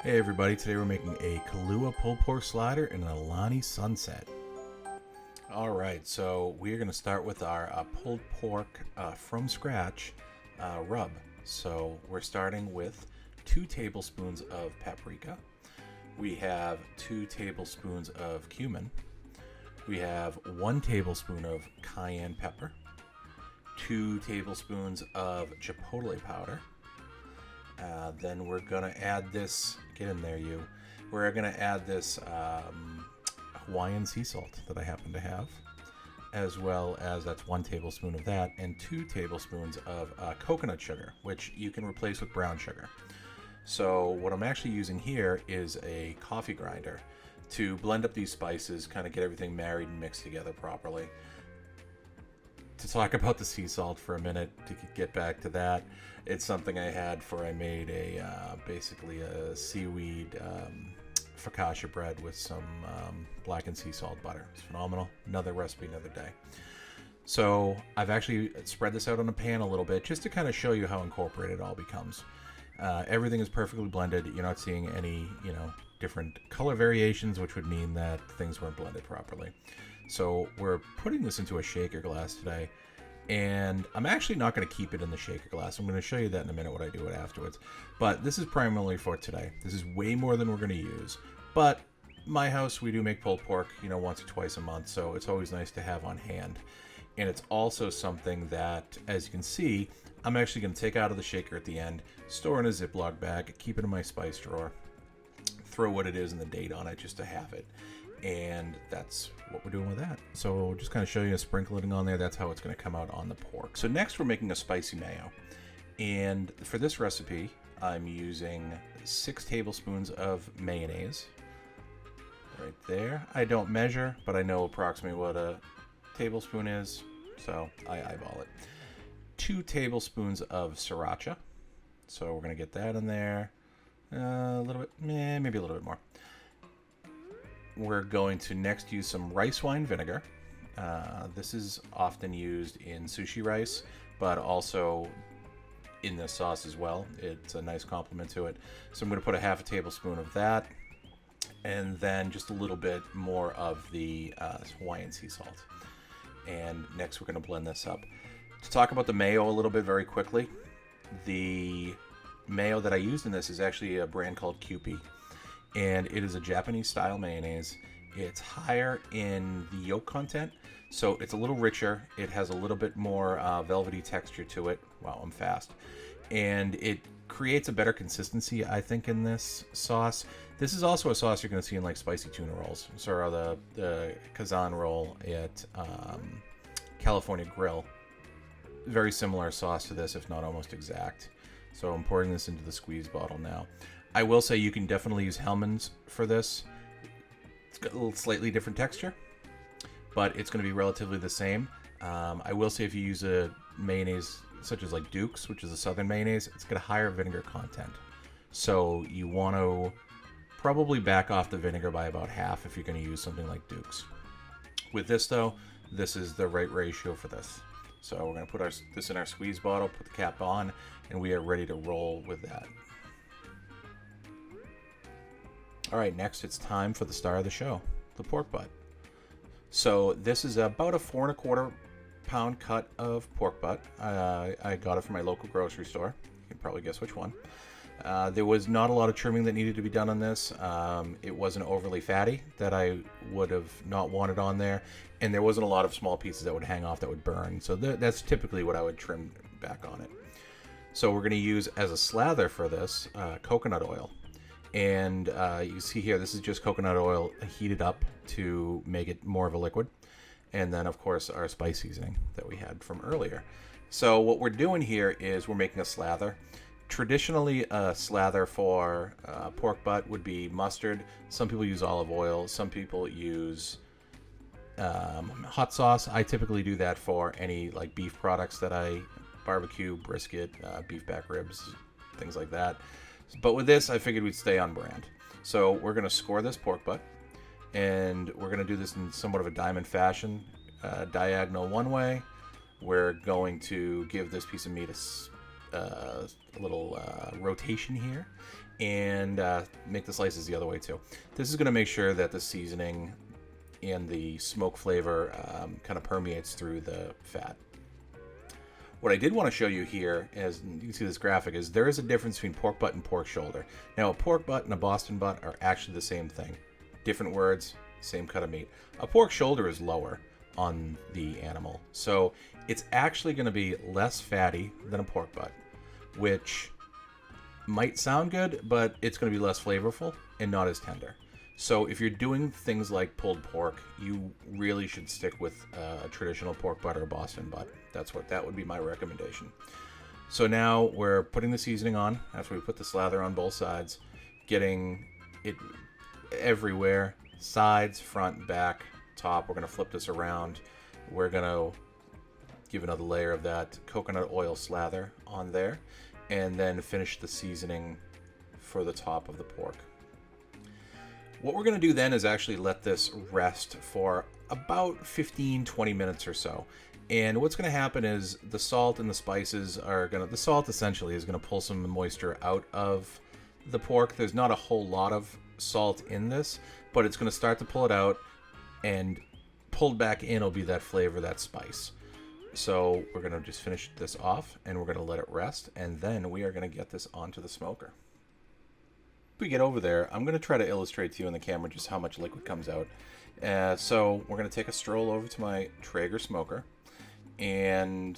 Hey everybody, today we're making a Kālua Pork Slider in an AULANI Sunset. Alright, so we're going to start with our pulled pork from scratch rub. So we're starting with 2 tablespoons of paprika. We have 2 tablespoons of cumin. We have 1 tablespoon of cayenne pepper. 2 tablespoons of chipotle powder. Then we're going to add this, get in there you, we're going to add this Hawaiian sea salt that I happen to have, as well as that's 1 tablespoon of that, and 2 tablespoons of coconut sugar, which you can replace with brown sugar. So what I'm actually using here is a coffee grinder to blend up these spices, kind of get everything married and mixed together properly. To talk about the sea salt for a minute, to get back to that, it's something I had for I made basically a seaweed focaccia bread with some blackened sea salt butter. It's phenomenal. Another recipe, another day. So I've actually spread this out on a pan a little bit just to kind of show you how incorporated it all becomes. Everything is perfectly blended. You're not seeing any, different color variations, which would mean that things weren't blended properly. So we're putting this into a shaker glass today, and I'm actually not going to keep it in the shaker glass. I'm going to show you that in a minute, what I do with it afterwards. But this is primarily for today. This is way more than we're going to use. But my house, we do make pulled pork, once or twice a month, so it's always nice to have on hand. And it's also something that, as you can see, I'm actually going to take out of the shaker at the end, store in a Ziploc bag, keep it in my spice drawer, throw what it is and the date on it just to have it. And that's what we're doing with that. So just kind of show you a sprinkling on there. That's how it's going to come out on the pork. So next we're making a spicy mayo. And for this recipe, I'm using 6 tablespoons of mayonnaise. Right there. I don't measure, but I know approximately what a tablespoon is, so I eyeball it. 2 tablespoons of sriracha. So we're going to get that in there. A little bit, maybe a little bit more. We're going to next use some rice wine vinegar. This is often used in sushi rice, but also in this sauce as well. It's a nice complement to it. So I'm going to put a half a tablespoon of that, and then just a little bit more of the Hawaiian sea salt. And next we're going to blend this up. To talk about the mayo a little bit very quickly, the mayo that I used in this is actually a brand called Kewpie. And it is a Japanese style mayonnaise. It's higher in the yolk content, so it's a little richer. It has a little bit more velvety texture to it. Wow, I'm fast. And it creates a better consistency, I think, in this sauce. This is also a sauce you're going to see in like spicy tuna rolls. So the Kazan roll at California Grill. Very similar sauce to this, if not almost exact. So I'm pouring this into the squeeze bottle now. I will say you can definitely use Hellmann's for this. It's got a little slightly different texture, but it's going to be relatively the same. I will say if you use a mayonnaise such as like Duke's, which is a southern mayonnaise, it's got a higher vinegar content. So you want to probably back off the vinegar by about half if you're going to use something like Duke's. With this though, this is the right ratio for this. So we're going to put this in our squeeze bottle, put the cap on, and we are ready to roll with that. All right, next it's time for the star of the show, the pork butt. So this is about a 4 1/4 pound cut of pork butt. I got it from my local grocery store. You can probably guess which one. There was not a lot of trimming that needed to be done on this. It wasn't overly fatty that I would have not wanted on there. And there wasn't a lot of small pieces that would hang off that would burn. So that's typically what I would trim back on it. So we're going to use as a slather for this coconut oil. And you see here, this is just coconut oil heated up to make it more of a liquid. And then, of course, our spice seasoning that we had from earlier. So what we're doing here is we're making a slather. Traditionally, a slather for pork butt would be mustard. Some people use olive oil. Some people use hot sauce. I typically do that for any like beef products that I barbecue, brisket, beef back ribs, things like that. But with this, I figured we'd stay on brand. So we're going to score this pork butt, and we're going to do this in somewhat of a diamond fashion, diagonal one way. We're going to give this piece of meat a little rotation here, and make the slices the other way too. This is going to make sure that the seasoning and the smoke flavor kind of permeates through the fat. What I did want to show you here, as you can see this graphic, is there is a difference between pork butt and pork shoulder. Now, a pork butt and a Boston butt are actually the same thing. Different words, same cut of meat. A pork shoulder is lower on the animal, so it's actually going to be less fatty than a pork butt, which might sound good, but it's going to be less flavorful and not as tender. So if you're doing things like pulled pork, you really should stick with a traditional pork butt or a Boston butt. That would be my recommendation. So now we're putting the seasoning on after we put the slather on both sides, getting it everywhere, sides, front, back, top. We're going to flip this around. We're going to give another layer of that coconut oil slather on there, and then finish the seasoning for the top of the pork. What we're going to do then is actually let this rest for about 15-20 minutes or so. And what's going to happen is the salt and the spices the salt essentially is going to pull some moisture out of the pork. There's not a whole lot of salt in this, but it's going to start to pull it out, and pulled back in will be that flavor, that spice. So we're going to just finish this off, and we're going to let it rest, and then we are going to get this onto the smoker. If we get over there, I'm going to try to illustrate to you on the camera just how much liquid comes out. So we're going to take a stroll over to my Traeger smoker, and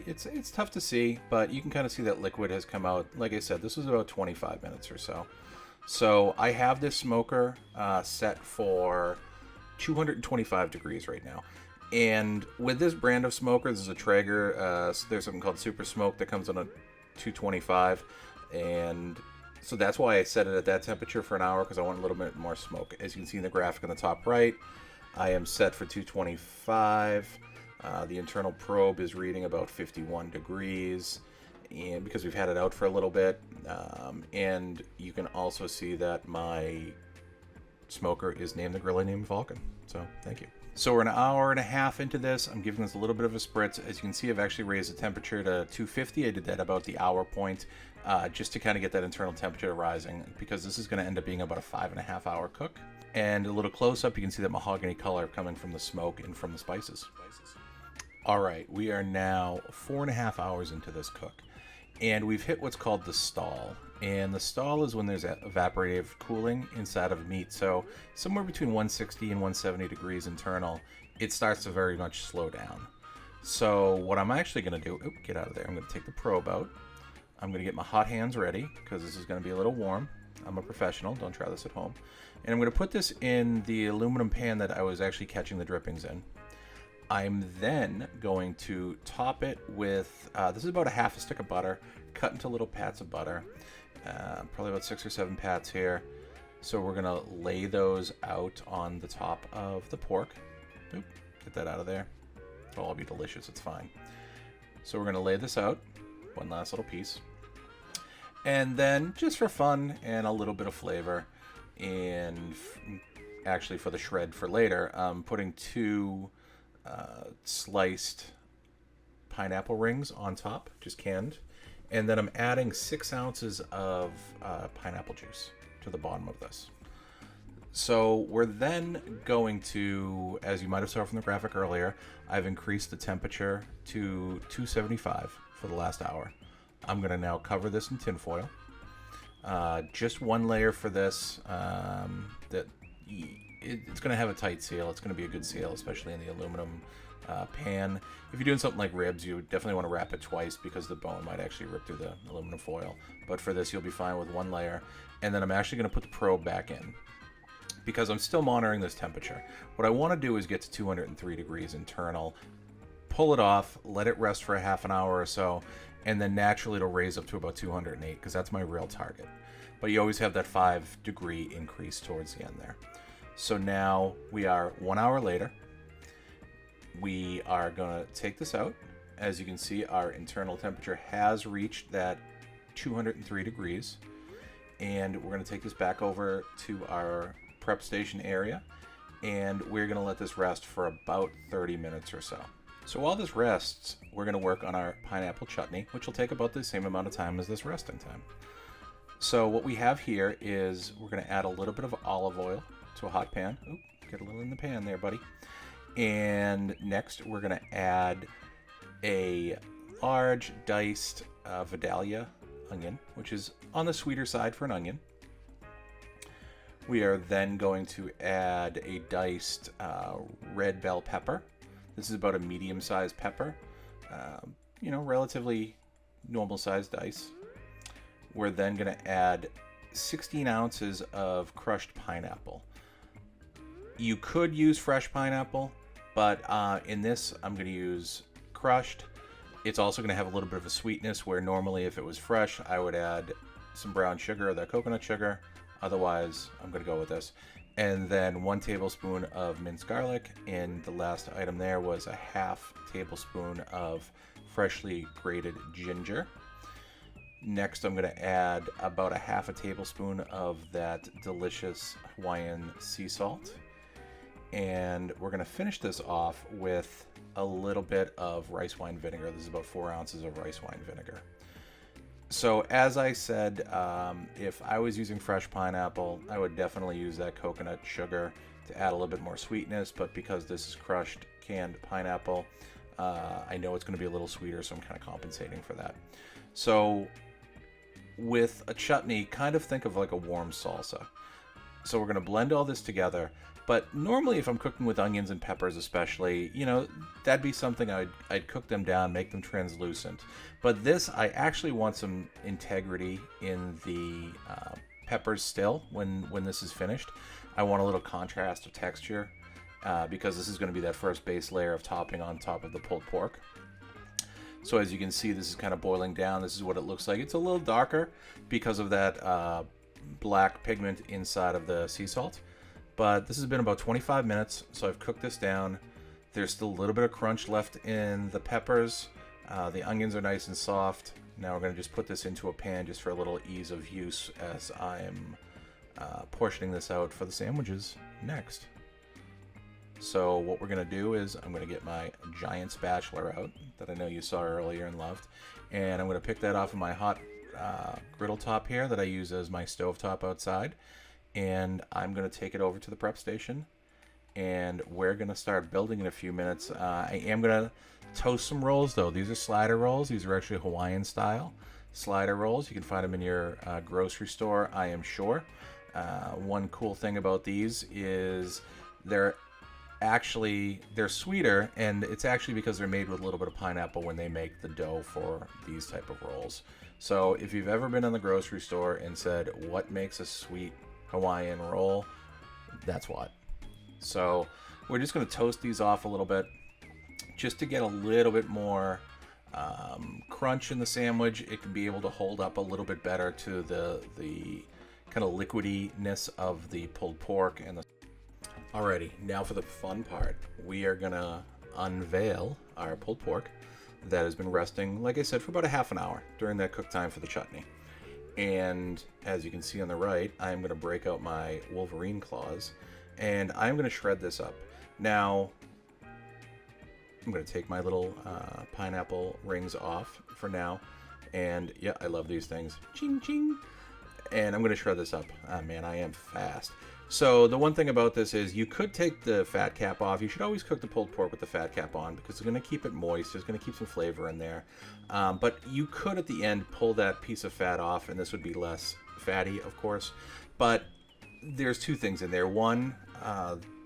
it's tough to see, but you can kind of see that liquid has come out. Like I said, this was about 25 minutes or so. So I have this smoker set for 225 degrees right now. And with this brand of smoker, this is a Traeger, there's something called Super Smoke that comes on a 225, and so that's why I set it at that temperature for an hour, because I want a little bit more smoke. As you can see in the graphic on the top right, I am set for 225. The internal probe is reading about 51 degrees, and because we've had it out for a little bit, and you can also see that my smoker is named the grill I named Vulcan. So thank you. So we're an hour and a half into this. I'm giving this a little bit of a spritz. As you can see, I've actually raised the temperature to 250. I did that about the hour point, just to kind of get that internal temperature rising, because this is going to end up being about a 5.5 hour cook. And a little close up, you can see that mahogany color coming from the smoke and from the spices. All right, we are now 4.5 hours into this cook, and we've hit what's called the stall. And the stall is when there's evaporative cooling inside of meat. So somewhere between 160 and 170 degrees internal, it starts to very much slow down. So what I'm actually going to do, get out of there. I'm going to take the probe out. I'm going to get my hot hands ready, because this is going to be a little warm. I'm a professional. Don't try this at home. And I'm going to put this in the aluminum pan that I was actually catching the drippings in. I'm then going to top it with, this is about a half a stick of butter, cut into little pats of butter. Probably about 6 or 7 pats here. So we're going to lay those out on the top of the pork. Oop, get that out of there. It'll all be delicious, it's fine. So we're going to lay this out, one last little piece. And then, just for fun and a little bit of flavor, and actually for the shred for later, I'm putting 2 sliced pineapple rings on top, just canned. And then I'm adding 6 ounces of pineapple juice to the bottom of this. So we're then going to, as you might have saw from the graphic earlier, I've increased the temperature to 275 for the last hour. I'm going to now cover this in tin foil. Just one layer for this. It's going to have a tight seal. It's going to be a good seal, especially in the aluminum pan. If you're doing something like ribs, you definitely want to wrap it twice, because the bone might actually rip through the aluminum foil. But for this, you'll be fine with one layer. And then I'm actually going to put the probe back in, because I'm still monitoring this temperature. What I want to do is get to 203 degrees internal, pull it off, let it rest for a half an hour or so, and then naturally it'll raise up to about 208, because that's my real target. But you always have that 5-degree increase towards the end there. So now we are 1 hour later. We are going to take this out. As you can see, our internal temperature has reached that 203 degrees. And we're going to take this back over to our prep station area. And we're going to let this rest for about 30 minutes or so. So while this rests, we're going to work on our pineapple chutney, which will take about the same amount of time as this resting time. So what we have here is we're going to add a little bit of olive oil to a hot pan. Oop, get a little in the pan there, buddy. And next we're going to add a large diced Vidalia onion, which is on the sweeter side for an onion. We are then going to add a diced red bell pepper. This is about a medium-sized pepper, relatively normal-sized dice. We're then going to add 16 ounces of crushed pineapple. You could use fresh pineapple, but in this I'm going to use crushed. It's also going to have a little bit of a sweetness where normally if it was fresh I would add some brown sugar or that coconut sugar. Otherwise I'm going to go with this. And then 1 tablespoon of minced garlic, and the last item there was a half tablespoon of freshly grated ginger. Next I'm going to add about a half a tablespoon of that delicious Hawaiian sea salt. And we're going to finish this off with a little bit of rice wine vinegar. This is about 4 ounces of rice wine vinegar. So as I said, if I was using fresh pineapple, I would definitely use that coconut sugar to add a little bit more sweetness, but because this is crushed canned pineapple, I know it's going to be a little sweeter, so I'm kind of compensating for that. So with a chutney, kind of think of like a warm salsa. So we're going to blend all this together. But normally if I'm cooking with onions and peppers especially, that'd be something I'd cook them down, make them translucent. But this, I actually want some integrity in the peppers still when this is finished. I want a little contrast of texture because this is going to be that first base layer of topping on top of the pulled pork. So as you can see, this is kind of boiling down. This is what it looks like. It's a little darker because of that black pigment inside of the sea salt. But this has been about 25 minutes, so I've cooked this down. There's still a little bit of crunch left in the peppers. The onions are nice and soft. Now we're going to just put this into a pan just for a little ease of use as I'm portioning this out for the sandwiches next. So what we're going to do is I'm going to get my giant spatula out that I know you saw earlier and loved. And I'm going to pick that off of my hot griddle top here that I use as my stove top outside. And I'm going to take it over to the prep station, and we're going to start building in a few minutes. I am going to toast some rolls, though. These are slider rolls. These are actually Hawaiian style slider rolls. You can find them in your grocery store, I am sure. One cool thing about these is they're sweeter, and it's actually because they're made with a little bit of pineapple when they make the dough for these type of rolls. So if you've ever been in the grocery store and said, what makes a sweet Hawaiian roll, that's what. So we're just going to toast these off a little bit just to get a little bit more crunch in the sandwich. It can be able to hold up a little bit better to the kind of liquidiness of the pulled pork and the. Alrighty, now for the fun part. We are going to unveil our pulled pork that has been resting, like I said, for about a half an hour during that cook time for the chutney. And as you can see on the right, I'm going to break out my Wolverine claws, and I'm going to shred this up. Now, I'm going to take my little pineapple rings off for now, and yeah, I love these things. Ching, ching. And I'm going to shred this up. Ah, man, I am fast. So the one thing about this is you could take the fat cap off. You should always cook the pulled pork with the fat cap on because it's going to keep it moist. It's going to keep some flavor in there. But you could at the end pull that piece of fat off, and this would be less fatty, of course. But there's two things in there. One,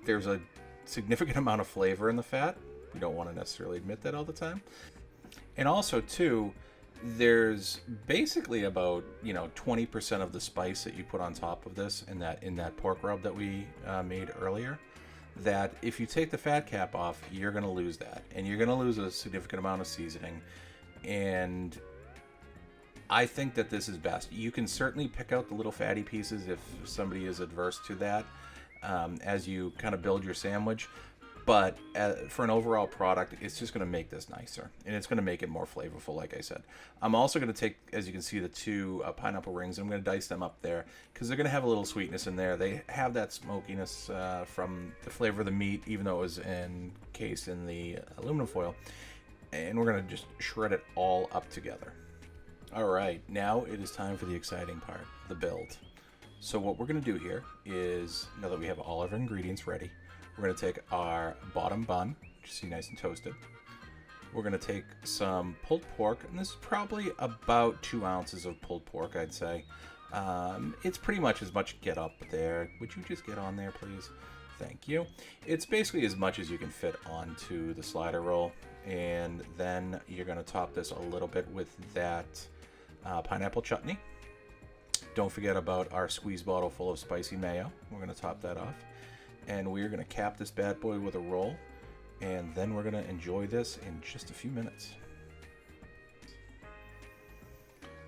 there's a significant amount of flavor in the fat. You don't want to necessarily admit that all the time. And also, two, there's basically about 20% of the spice that you put on top of this in that pork rub that we made earlier, that if you take the fat cap off, you're going to lose that, and you're going to lose a significant amount of seasoning. And I think that this is best. You can certainly pick out the little fatty pieces if somebody is adverse to that as you kind of build your sandwich. But for an overall product, it's just going to make this nicer, and it's going to make it more flavorful, like I said. I'm also going to take, as you can see, the two pineapple rings. I'm going to dice them up there because they're going to have a little sweetness in there. They have that smokiness from the flavor of the meat, even though it was encased in the aluminum foil. And we're going to just shred it all up together. All right, now it is time for the exciting part. the build. So what we're going to do here is, now that we have all of our ingredients ready, we're going to take our bottom bun, which you see nice and toasted. We're going to take some pulled pork, and this is probably about 2 ounces of pulled pork, I'd say. It's pretty much as much get up there. Would you just get on there, please? Thank you. It's basically as much as you can fit onto the slider roll, and then you're going to top this a little bit with that pineapple chutney. Don't forget about our squeeze bottle full of spicy mayo. We're going to top that off, and we're going to cap this bad boy with a roll, and then we're going to enjoy this in just a few minutes.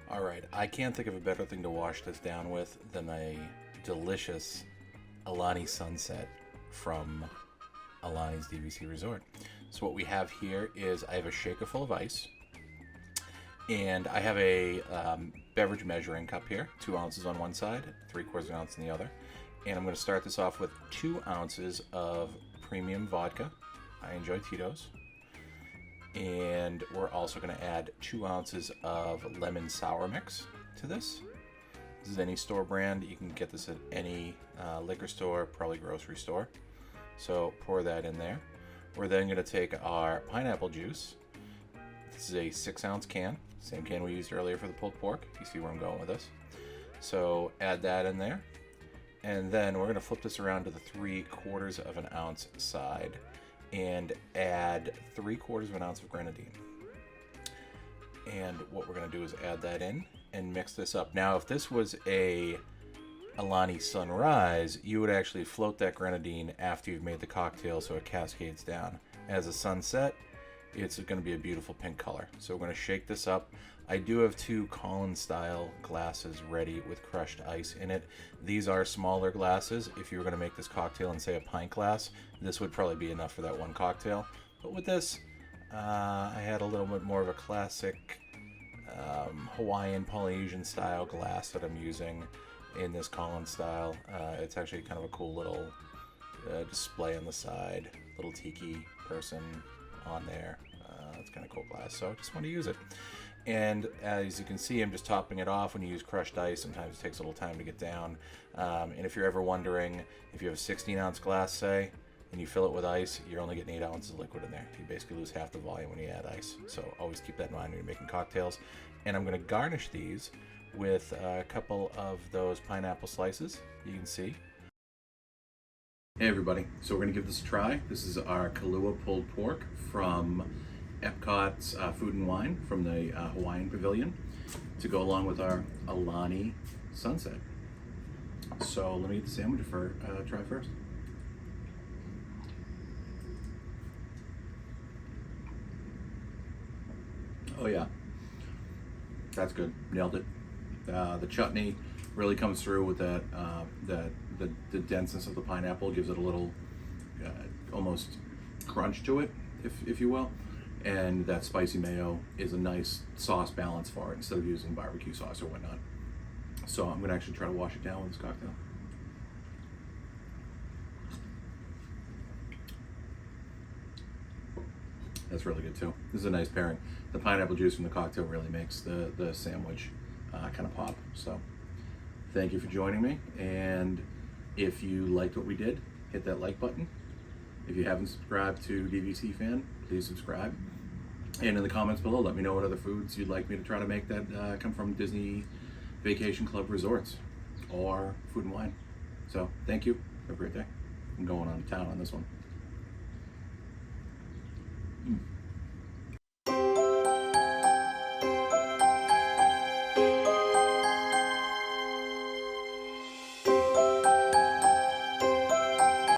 All right, I can't think of a better thing to wash this down with than a delicious AULANI Sunset from AULANI's DVC Resort. So what we have here is I have a shaker full of ice, and I have a beverage measuring cup here, 2 ounces on one side, 3/4 ounce on the other. And I'm going to start this off with 2 ounces of premium vodka. I enjoy Tito's. And we're also going to add 2 ounces of lemon sour mix to this. This is any store brand. You can get this at any liquor store, probably grocery store. So pour that in there. We're then going to take our pineapple juice. This is a 6-ounce can, same can we used earlier for the pulled pork. You see where I'm going with this. So add that in there. And then we're going to flip this around to the 3/4 ounce side and add 3/4 ounce of grenadine. And what we're going to do is add that in and mix this up. Now, if this was a AULANI Sunrise, you would actually float that grenadine after you've made the cocktail so it cascades down. As a sunset, it's going to be a beautiful pink color. So we're going to shake this up. I do have 2 Collins style glasses ready with crushed ice in it. These are smaller glasses. If you were going to make this cocktail in, say, a pint glass, this would probably be enough for that one cocktail. But with this, I had a little bit more of a classic Hawaiian Polynesian style glass that I'm using in this Collins style. It's actually kind of a cool little display on the side, little tiki person on there. It's kind of cool glass, so I just want to use it. And as you can see, I'm just topping it off. When you use crushed ice, sometimes it takes a little time to get down. And if you're ever wondering, if you have a 16-ounce glass, say, and you fill it with ice, you're only getting 8 ounces of liquid in there. You basically lose half the volume when you add ice. So always keep that in mind when you're making cocktails. And I'm going to garnish these with a couple of those pineapple slices, you can see. Hey everybody, so we're going to give this a try. This is our Kālua pulled pork from EPCOT's Food and Wine from the Hawaiian Pavilion to go along with our AULANI Sunset. So let me get the sandwich for try first. Oh yeah, that's good. Nailed it. The chutney really comes through with that the denseness of the pineapple, gives it a little almost crunch to it, if you will. And that spicy mayo is a nice sauce balance for it instead of using barbecue sauce or whatnot. So I'm gonna actually try to wash it down with this cocktail. That's really good too. This is a nice pairing. The pineapple juice from the cocktail really makes the sandwich kind of pop. So thank you for joining me. And if you liked what we did, hit that like button. If you haven't subscribed to DVC Fan, please subscribe. And in the comments below, let me know what other foods you'd like me to try to make that come from Disney Vacation Club Resorts or Food and Wine. So thank you. Have a great day. I'm going on town on this one.